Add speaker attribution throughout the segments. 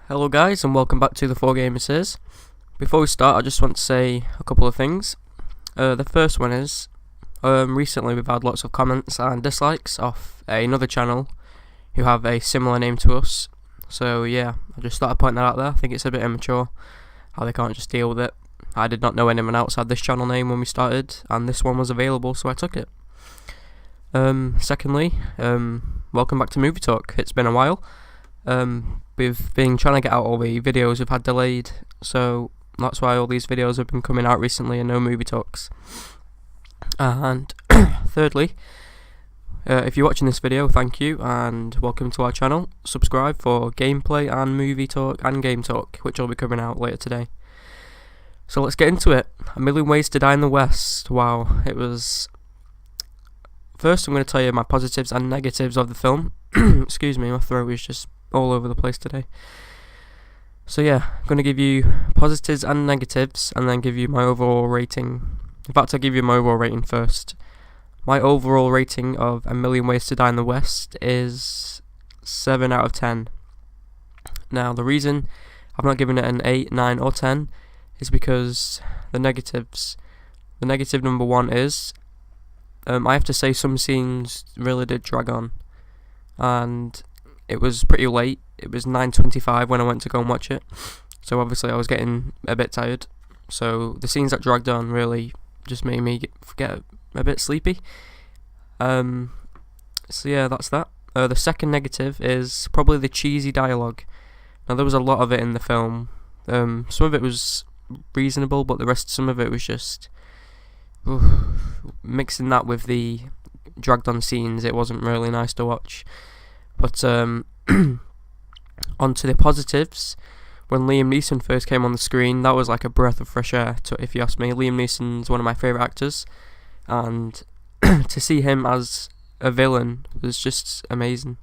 Speaker 1: Hello guys and welcome back to the 4Gamers Here. Before we start, I just want to say a couple of things. The first one is, recently we've had lots of comments and dislikes off another channel who have a similar name to us. So yeah, I just thought I'd point that out there. I think it's a bit immature how they can't just deal with it. I did not know anyone else had this channel name when we started, and this one was available, so I took it. Secondly, welcome back to Movie Talk. It's been a while. We've been trying to get out all the videos we've had delayed, so that's why all these videos have been coming out recently and no movie talks. And thirdly, if you're watching this video, thank you and welcome to our channel. Subscribe for gameplay and movie talk and game talk, which will be coming out later today. So let's get into it. A Million Ways to Die in the West. Wow, it was... First I'm going to tell you my positives and negatives of the film. Excuse me, my throat is just all over the place today. So yeah, I'm going to give you positives and negatives and then give you my overall rating. In fact, I'll give you my overall rating first. My overall rating of A Million Ways to Die in the West is 7 out of 10. Now the reason I've not given it an 8, 9 or 10 is because the negatives. The negative number one is I have to say some scenes really did drag on, and it was pretty late. It was 9:25 when I went to go and watch it, so obviously I was getting a bit tired. So the scenes that dragged on really just made me get a bit sleepy. So yeah, that's that. The second negative is probably the cheesy dialogue. Now there was a lot of it in the film. Some of it was reasonable, but some of it was just mixing that with the dragged on scenes. It wasn't really nice to watch. But on to the positives. When Liam Neeson first came on the screen, that was like a breath of fresh air, if you ask me. Liam Neeson's one of my favourite actors, and to see him as a villain was just amazing.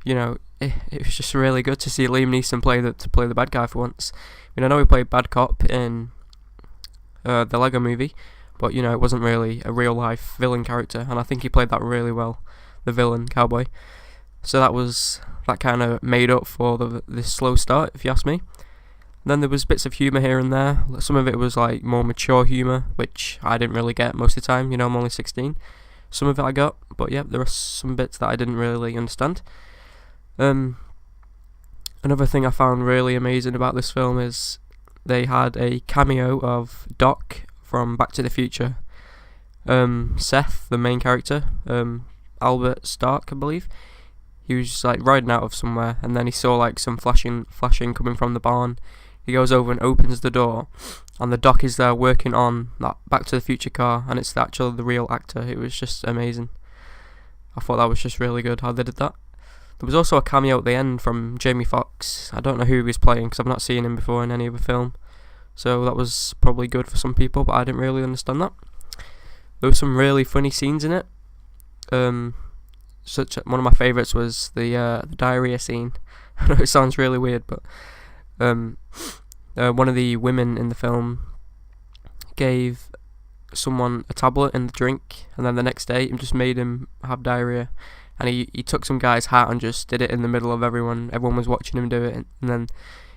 Speaker 1: You know, it was just really good to see Liam Neeson play the bad guy for once. I mean, I know he played bad cop in the Lego movie, but you know, it wasn't really a real life villain character, and I think he played that really well, the villain cowboy. So that kind of made up for the slow start, if you ask me. And then there was bits of humour here and there. Some of it was like more mature humour, which I didn't really get most of the time. You know, I'm only 16. Some of it I got, but yeah, there are some bits that I didn't really understand. Another thing I found really amazing about this film is they had a cameo of Doc from Back to the Future. Seth, the main character, Albert Stark, I believe. He was just like riding out of somewhere, and then he saw like some flashing coming from the barn. He goes over and opens the door, and the Doc is there working on that Back to the Future car, and it's actually the real actor. It was just amazing. I thought that was just really good how they did that. There was also a cameo at the end from Jamie Foxx. I don't know who he was playing because I've not seen him before in any other film, so that was probably good for some people, but I didn't really understand that. There were some really funny scenes in it. One of my favourites was the diarrhea scene. I know it sounds really weird, but one of the women in the film gave someone a tablet in the drink, and then the next day it just made him have diarrhea. And he took some guy's hat and just did it in the middle of everyone. Everyone was watching him do it, and then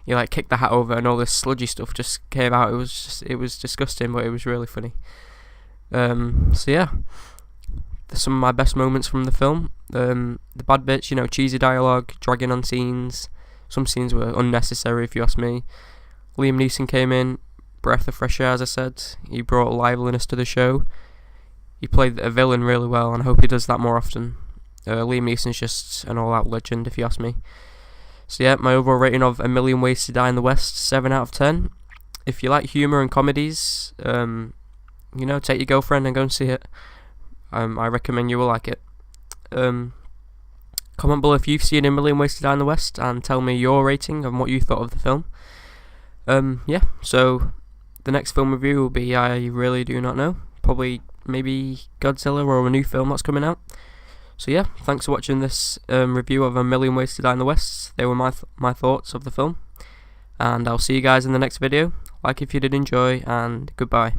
Speaker 1: he like kicked the hat over, and all this sludgy stuff just came out. It was disgusting, but it was really funny. So yeah. Some of my best moments from the film. The bad bits, you know, cheesy dialogue, dragging on scenes. Some scenes were unnecessary, if you ask me. Liam Neeson came in, breath of fresh air, as I said. He brought liveliness to the show. He played a villain really well, and I hope he does that more often. Liam Neeson's just an all-out legend, if you ask me. So yeah, my overall rating of A Million Ways to Die in the West, 7 out of 10. If you like humour and comedies, you know, take your girlfriend and go and see it. I recommend you will like it. Comment below if you've seen A Million Ways to Die in the West and tell me your rating and what you thought of the film. Yeah, so the next film review will be, I really do not know, probably maybe Godzilla or a new film that's coming out. So yeah, thanks for watching this review of A Million Ways to Die in the West. They were my thoughts of the film, and I'll see you guys in the next video. Like if you did enjoy, and goodbye.